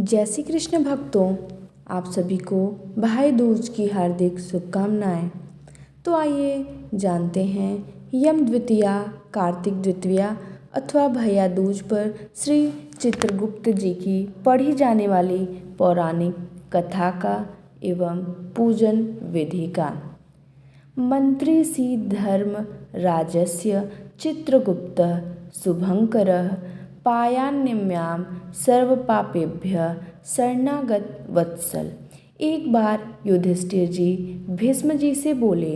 जय श्री कृष्ण भक्तों, आप सभी को भाई दूज की हार्दिक शुभकामनाएं। तो आइए जानते हैं यम द्वितीया, कार्तिक द्वितीया अथवा भैया दूज पर श्री चित्रगुप्त जी की पढ़ी जाने वाली पौराणिक कथा का एवं पूजन विधि का। मंत्री सी धर्म राजस्य चित्रगुप्तः शुभंकरः पायान्यम्यां सर्वपापेभ्यः शरणागत वत्सल। एक बार युधिष्ठिर जी भीष्म जी से बोले,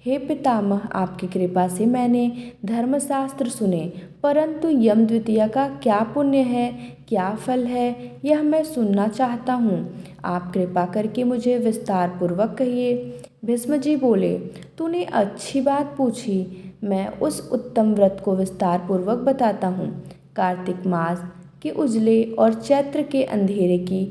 हे पितामह, आपकी कृपा से मैंने धर्मशास्त्र सुने, परंतु यम द्वितीया का क्या पुण्य है, क्या फल है, यह मैं सुनना चाहता हूँ। आप कृपा करके मुझे विस्तार पूर्वक कहिए। भीष्म जी बोले, तूने अच्छी बात पूछी, मैं उस उत्तम व्रत को विस्तार पूर्वक बताता हूँ। कार्तिक मास के उजले और चैत्र के अंधेरे की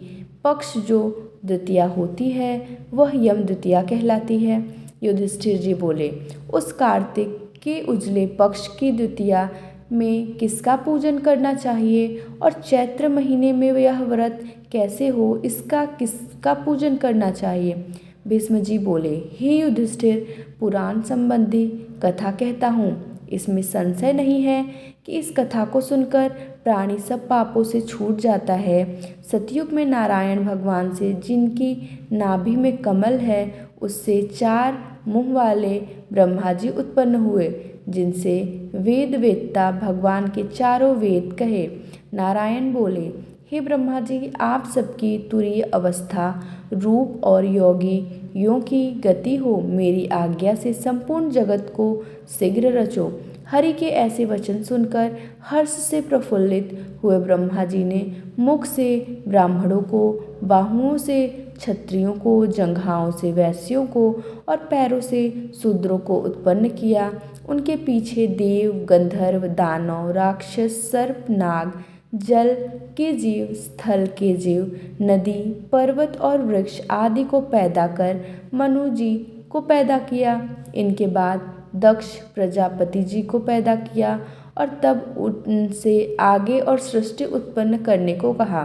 पक्ष जो द्वितीया होती है वह यम द्वितीया कहलाती है। युधिष्ठिर जी बोले, उस कार्तिक के उजले पक्ष की द्वितीया में किसका पूजन करना चाहिए और चैत्र महीने में यह व्रत कैसे हो, इसका किसका पूजन करना चाहिए। भीष्म जी बोले, हे युधिष्ठिर, पुराण संबंधी कथा कहता हूँ, इसमें संशय नहीं है कि इस कथा को सुनकर प्राणी सब पापों से छूट जाता है। सतयुग में नारायण भगवान से जिनकी नाभि में कमल है, उससे 4 मुंह वाले ब्रह्मा जी उत्पन्न हुए, जिनसे वेद वेत्ता भगवान के चारों वेद कहे। नारायण बोले, हे ब्रह्मा जी, आप सबकी तुरीय अवस्था, रूप और योगियों की गति हो, मेरी आज्ञा से संपूर्ण जगत को शीघ्र रचो। हरि के ऐसे वचन सुनकर हर्ष से प्रफुल्लित हुए ब्रह्मा जी ने मुख से ब्राह्मणों को, बाहुओं से क्षत्रियों को, जंघाओं से वैश्यों को और पैरों से शूद्रों को उत्पन्न किया। उनके पीछे देव, गंधर्व, दानव, राक्षस, सर्प, नाग, जल के जीव, स्थल के जीव, नदी, पर्वत और वृक्ष आदि को पैदा कर मनु जी को पैदा किया। इनके बाद दक्ष प्रजापति जी को पैदा किया और तब उनसे आगे और सृष्टि उत्पन्न करने को कहा।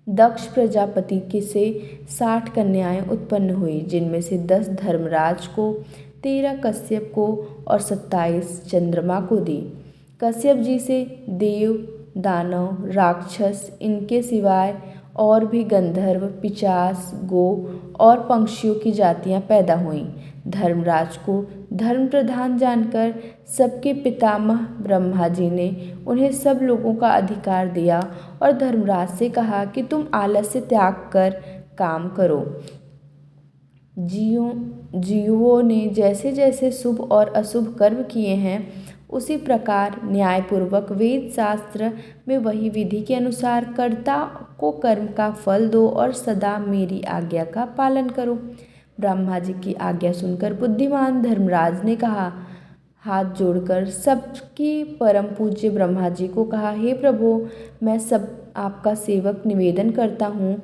दक्ष प्रजापति के से 60 कन्याएं उत्पन्न हुई, जिनमें से 10 धर्मराज को, 13 कश्यप को और 27 चंद्रमा को दी। कश्यप जी से देव, दानव, राक्षस, इनके सिवाय और भी गंधर्व, पिशाच, गो और पक्षियों की जातियां पैदा हुईं। धर्मराज को धर्म प्रधान जानकर सबके पितामह ब्रह्मा जी ने उन्हें सब लोगों का अधिकार दिया और धर्मराज से कहा कि तुम आलस्य त्याग कर काम करो। जीवों ने जैसे जैसे शुभ और अशुभ कर्म किए हैं, उसी प्रकार न्यायपूर्वक वेद शास्त्र में वही विधि के अनुसार कर्ता को कर्म का फल दो और सदा मेरी आज्ञा का पालन करो। ब्रह्मा जी की आज्ञा सुनकर बुद्धिमान धर्मराज ने कहा, हाथ जोड़कर सबके परम पूज्य ब्रह्मा जी को कहा, हे प्रभु, मैं सब आपका सेवक निवेदन करता हूँ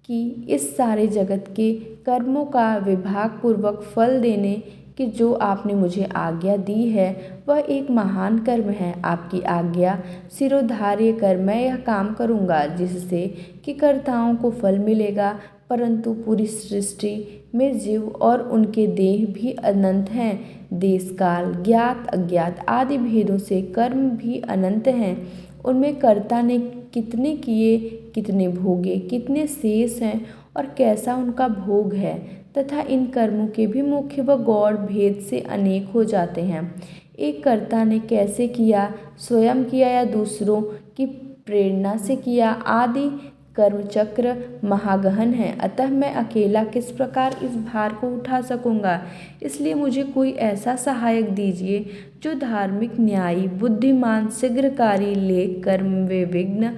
कि इस सारे जगत के कर्मों का विभाग पूर्वक फल देने कि जो आपने मुझे आज्ञा दी है वह एक महान कर्म है। आपकी आज्ञा सिरोधार्य कर मैं यह काम करूँगा, जिससे कि कर्ताओं को फल मिलेगा, परंतु पूरी सृष्टि में जीव और उनके देह भी अनंत हैं। देश काल, ज्ञात अज्ञात आदि भेदों से कर्म भी अनंत हैं। उनमें कर्ता ने कितने किए, कितने भोगे, कितने शेष हैं और कैसा उनका भोग है, तथा इन कर्मों के भी मुख्य व गौड़ भेद से अनेक हो जाते हैं। एक कर्ता ने कैसे किया, स्वयं किया या दूसरों की प्रेरणा से किया, आदि कर्मचक्र महागहन है। अतः मैं अकेला किस प्रकार इस भार को उठा सकूंगा। इसलिए मुझे कोई ऐसा सहायक दीजिए जो धार्मिक, न्यायी, बुद्धिमान, शीघ्रकारी, लेख, कर्म विघ्न,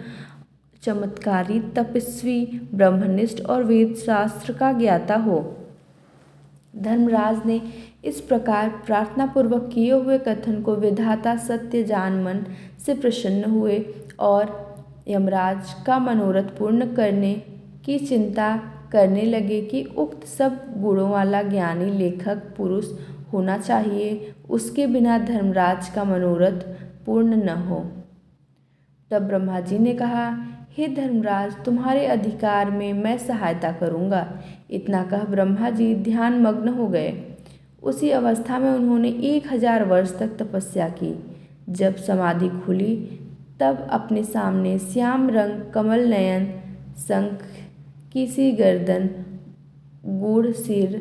चमत्कारी, तपस्वी, ब्रह्मनिष्ठ और वेद शास्त्र का ज्ञाता हो। धर्मराज ने इस प्रकार प्रार्थना पूर्वक किए हुए कथन को विधाता सत्य जान मन से प्रसन्न हुए और यमराज का मनोरथ पूर्ण करने की चिंता करने लगे कि उक्त सब गुणों वाला ज्ञानी लेखक पुरुष होना चाहिए, उसके बिना धर्मराज का मनोरथ पूर्ण न हो। तब ब्रह्मा जी ने कहा, हे धर्मराज, तुम्हारे अधिकार में मैं सहायता करूँगा। इतना कह ब्रह्मा जी ध्यान मग्न हो गए। उसी अवस्था में उन्होंने 1000 वर्ष तक तपस्या की। जब समाधि खुली तब अपने सामने श्याम रंग, कमल नयन, शंख की सी गर्दन, गूढ़ सिर,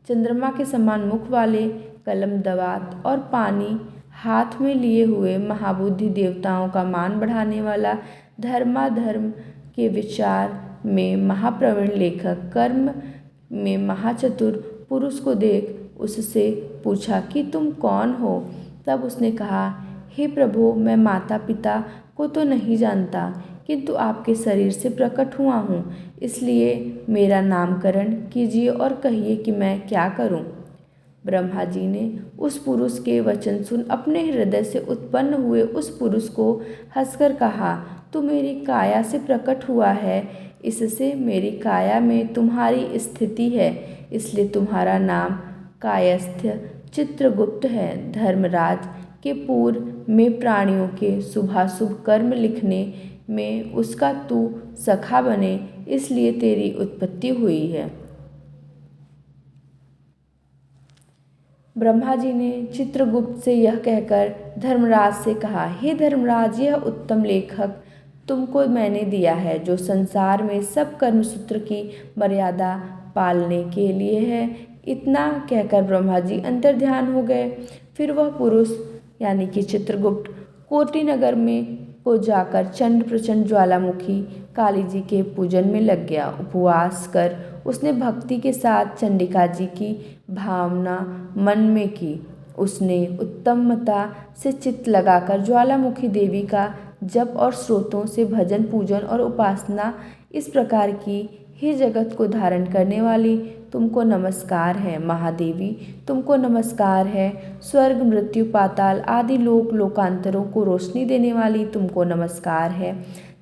चंद्रमा के समान मुख वाले, कलम दवात और पानी हाथ में लिए हुए, महाबुद्धि, देवताओं का मान बढ़ाने वाला, धर्माधर्म के विचार में महाप्रवीण लेखक, कर्म में महाचतुर पुरुष को देख उससे पूछा कि तुम कौन हो? तब उसने कहा, हे प्रभु, मैं माता पिता को तो नहीं जानता, किंतु आपके शरीर से प्रकट हुआ हूँ, इसलिए मेरा नामकरण कीजिए और कहिए कि मैं क्या करूँ। ब्रह्मा जी ने उस पुरुष के वचन सुन अपने हृदय से उत्पन्न हुए उस पुरुष को हंसकर कहा, तू मेरी काया से प्रकट हुआ है, इससे मेरी काया में तुम्हारी स्थिति है, इसलिए तुम्हारा नाम कायस्थ चित्रगुप्त है। धर्मराज के पूर्व में प्राणियों के शुभाशुभ कर्म लिखने में उसका तू सखा बने, इसलिए तेरी उत्पत्ति हुई है। ब्रह्मा जी ने चित्रगुप्त से यह कहकर धर्मराज से कहा, हे धर्मराज, यह उत्तम लेखक तुमको मैंने दिया है, जो संसार में सब कर्मसूत्र की मर्यादा पालने के लिए है। इतना कहकर ब्रह्मा जी अंतर्ध्यान हो गए। फिर वह पुरुष यानी कि चित्रगुप्त कोटि नगर में को जाकर चंड प्रचंड ज्वालामुखी काली जी के पूजन में लग गया। उपवास कर उसने भक्ति के साथ चंडिका जी की भावना मन में की। उसने उत्तमता से चित्त लगाकर ज्वालामुखी देवी का जप और स्रोतों से भजन, पूजन और उपासना इस प्रकार की, हे जगत को धारण करने वाली, तुमको नमस्कार है। महादेवी, तुमको नमस्कार है। स्वर्ग, मृत्यु, पाताल आदि लोक लोकांतरों को रोशनी देने वाली, तुमको नमस्कार है।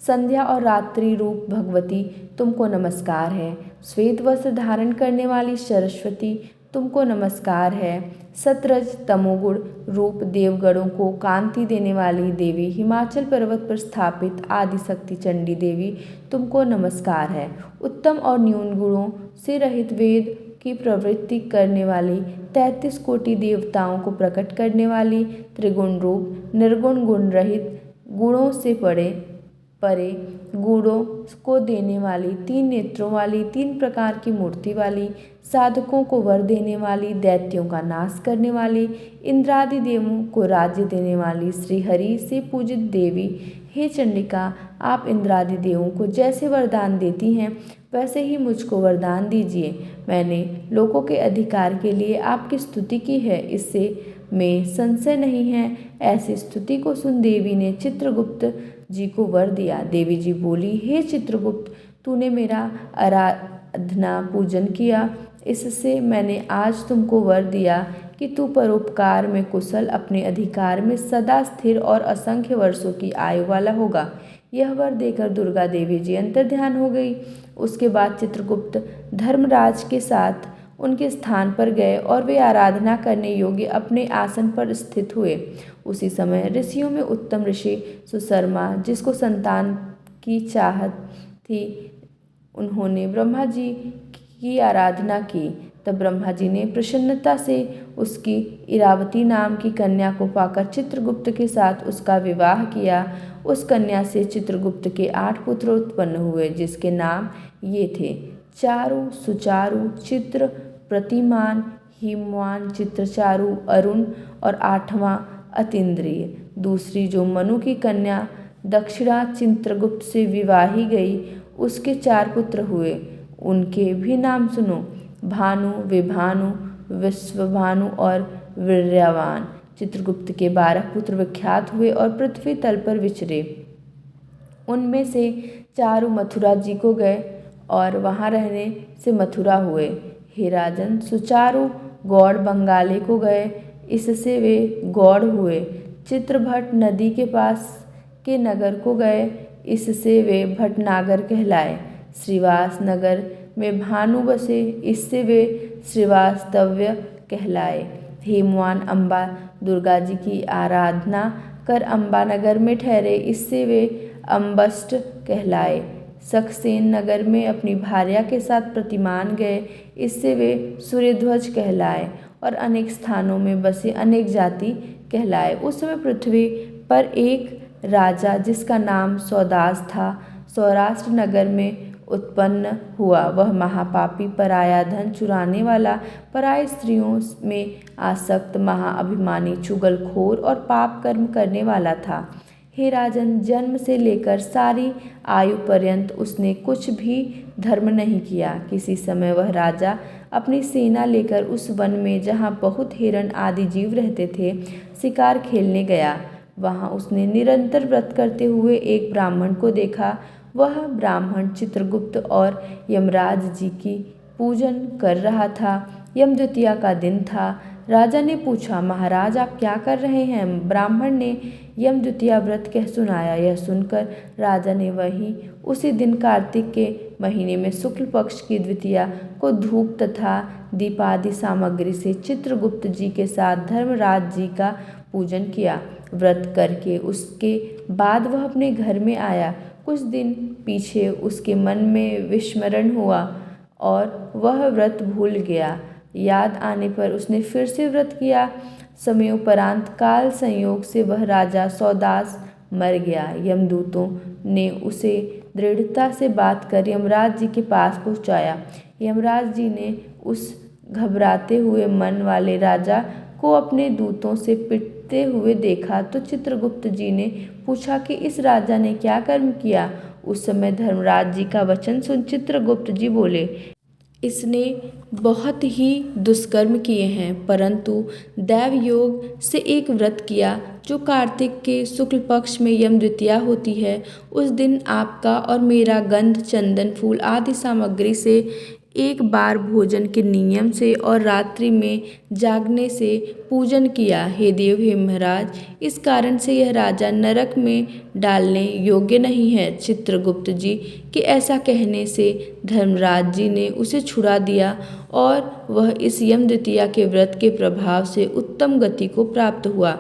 संध्या और रात्रि रूप भगवती, तुमको नमस्कार है। श्वेत वस्त्र धारण करने वाली सरस्वती, तुमको नमस्कार है। सतरज तमोगुण रूप देवगणों को कांति देने वाली देवी, हिमाचल पर्वत पर स्थापित आदि शक्ति चंडी देवी, तुमको नमस्कार है। उत्तम और न्यून गुणों से रहित वेद की प्रवृत्ति करने वाली, 33 कोटि देवताओं को प्रकट करने वाली, त्रिगुण रूप, निर्गुण गुण रहित, गुणों से परे गुणों को देने वाली, 3 नेत्रों वाली, 3 प्रकार की मूर्ति वाली, साधकों को वर देने वाली, दैत्यों का नाश करने वाली, इंद्रादि देवों को राज्य देने वाली, श्री हरि से पूजित देवी, हे चंडिका, आप इंद्रादि देवों को जैसे वरदान देती हैं वैसे ही मुझको वरदान दीजिए। मैंने लोगों के अधिकार के लिए आपकी स्तुति की है, इससे में संशय नहीं है। ऐसी स्तुति को सुन देवी ने चित्रगुप्त जी को वर दिया। देवी जी बोली, हे चित्रगुप्त, तूने मेरा आराधना पूजन किया, इससे मैंने आज तुमको वर दिया कि तू परोपकार में कुशल, अपने अधिकार में सदा स्थिर और असंख्य वर्षों की आयु वाला होगा। यह वर देकर दुर्गा देवी जी अंतर्ध्यान हो गई। उसके बाद चित्रगुप्त धर्मराज के साथ उनके स्थान पर गए और वे आराधना करने योग्य अपने आसन पर स्थित हुए। उसी समय ऋषियों में उत्तम ऋषि सुशर्मा, जिसको संतान की चाहत थी, उन्होंने ब्रह्मा जी की आराधना की। तब ब्रह्मा जी ने प्रसन्नता से उसकी इरावती नाम की कन्या को पाकर चित्रगुप्त के साथ उसका विवाह किया। उस कन्या से चित्रगुप्त के 8 पुत्र उत्पन्न हुए, जिसके नाम ये थे: चारु, सुचारु, चित्र, प्रतिमान, हिमवान, चित्रचारु, अरुण और 8वां अतीन्द्रिय। दूसरी जो मनु की कन्या दक्षिणा चित्रगुप्त से विवाही गई, उसके 4 पुत्र हुए। उनके भी नाम सुनो: भानु, विभानु, विश्वभानु और वीर्यवान। चित्रगुप्त के 12 पुत्र विख्यात हुए और पृथ्वी तल पर विचरे। उनमें से 4 मथुरा जी को गए और वहाँ रहने से मथुरा हुए। हे राजन, सुचारु गौड़ बंगाले को गए, इससे वे गौड़ हुए। चित्रभट्ट नदी के पास के नगर को गए, इससे वे भटनागर कहलाए। श्रीवास नगर में भानु बसे, इससे वे श्रीवास्तव्य कहलाए। हेमवान अम्बा दुर्गा जी की आराधना कर अम्बानगर में ठहरे, इससे वे अम्बस्ट कहलाए। सक्सेन नगर में अपनी भार्या के साथ प्रतिमान गए, इससे वे सूर्यध्वज कहलाए और अनेक स्थानों में बसे अनेक जाति कहलाए। उस समय पृथ्वी पर एक राजा जिसका नाम सौदास था सौराष्ट्र नगर में उत्पन्न हुआ। वह महापापी, पराया धन चुराने वाला, पराई स्त्रियों में आसक्त, महाअभिमानी, चुगलखोर और पाप कर्म करने वाला था। हे राजन, जन्म से लेकर सारी आयु पर्यंत उसने कुछ भी धर्म नहीं किया। किसी समय वह राजा अपनी सेना लेकर उस वन में, जहाँ बहुत हिरण आदि जीव रहते थे, शिकार खेलने गया। वहाँ उसने निरंतर व्रत करते हुए एक ब्राह्मण को देखा। वह ब्राह्मण चित्रगुप्त और यमराज जी की पूजन कर रहा था। यमद्वितीया का दिन था। राजा ने पूछा, महाराज आप क्या कर रहे हैं? ब्राह्मण ने यमद्वितीया व्रत कह सुनाया। यह सुनकर राजा ने उसी दिन कार्तिक के महीने में शुक्ल पक्ष की द्वितीया को धूप तथा दीपादि सामग्री से चित्रगुप्त जी के साथ धर्मराज जी का पूजन किया। व्रत करके उसके बाद वह अपने घर में आया। कुछ दिन पीछे उसके मन में विस्मरण हुआ और वह व्रत भूल गया। याद आने पर उसने फिर से व्रत किया। समयोपरांत काल संयोग से वह राजा सौदास मर गया। यमदूतों ने उसे दृढ़ता से बात कर यमराज जी के पास पहुंचाया। यमराज जी ने उस घबराते हुए मन वाले राजा को अपने दूतों से पिटते हुए देखा तो चित्रगुप्त जी ने पूछा कि इस राजा ने क्या कर्म किया। उस समय धर्मराज जी का वचन सुन चित्रगुप्त जी बोले, इसने बहुत ही दुष्कर्म किए हैं, परंतु दैव योग से एक व्रत किया जो कार्तिक के शुक्ल पक्ष में यमद्वितीया होती है। उस दिन आपका और मेरा गंध, चंदन, फूल आदि सामग्री से एक बार भोजन के नियम से और रात्रि में जागने से पूजन किया। हे देव, हे महाराज, इस कारण से यह राजा नरक में डालने योग्य नहीं है। चित्रगुप्त जी के ऐसा कहने से धर्मराज जी ने उसे छुड़ा दिया और वह इस यमद्वितीया के व्रत के प्रभाव से उत्तम गति को प्राप्त हुआ।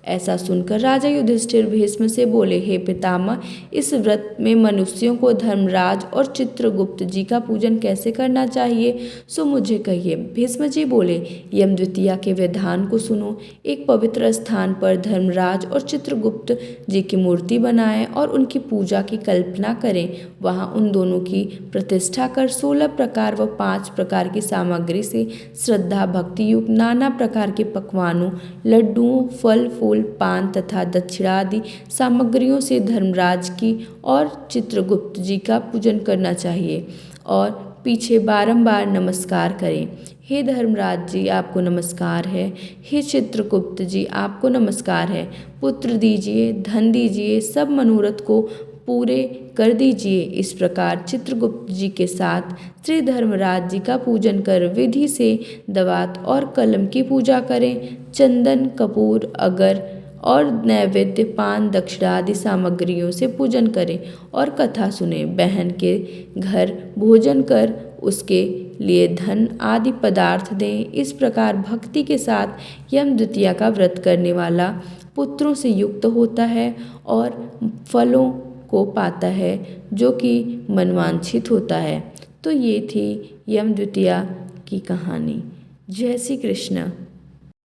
ऐसा सुनकर राजा युधिष्ठिर भीष्म से बोले, हे पितामह, इस व्रत में मनुष्यों को धर्मराज और चित्रगुप्त जी का पूजन कैसे करना चाहिए, सो मुझे कहिए। भीष्म जी बोले, यमद्वितीया के विधान को सुनो। एक पवित्र स्थान पर धर्मराज और चित्रगुप्त जी की मूर्ति बनाएं और उनकी पूजा की कल्पना करें। वहां उन दोनों की प्रतिष्ठा कर 16 प्रकार व 5 प्रकार की सामग्री से श्रद्धा भक्ति युक्त नाना प्रकार के पकवानों, लड्डुओं, फल फूल, पान तथा दक्षिणा आदि सामग्रियों से धर्मराज की और चित्रगुप्त जी का पूजन करना चाहिए और पीछे बारंबार नमस्कार करें। हे धर्मराज जी, आपको नमस्कार है। हे चित्रगुप्त जी, आपको नमस्कार है। पुत्र दीजिए, धन दीजिए, सब मनोरथ को पूरे कर दीजिए। इस प्रकार चित्रगुप्त जी के साथ श्री धर्मराज जी का पूजन कर विधि से दवात और कलम की पूजा करें। चंदन, कपूर, अगर और नैवेद्य, पान, दक्षिणा आदि सामग्रियों से पूजन करें और कथा सुने। बहन के घर भोजन कर उसके लिए धन आदि पदार्थ दें। इस प्रकार भक्ति के साथ यमद्वितीया का व्रत करने वाला पुत्रों से युक्त होता है और फलों को पाता है जो कि मनवांछित होता है। तो ये थी यमद्वितीया की कहानी। जय श्री कृष्ण।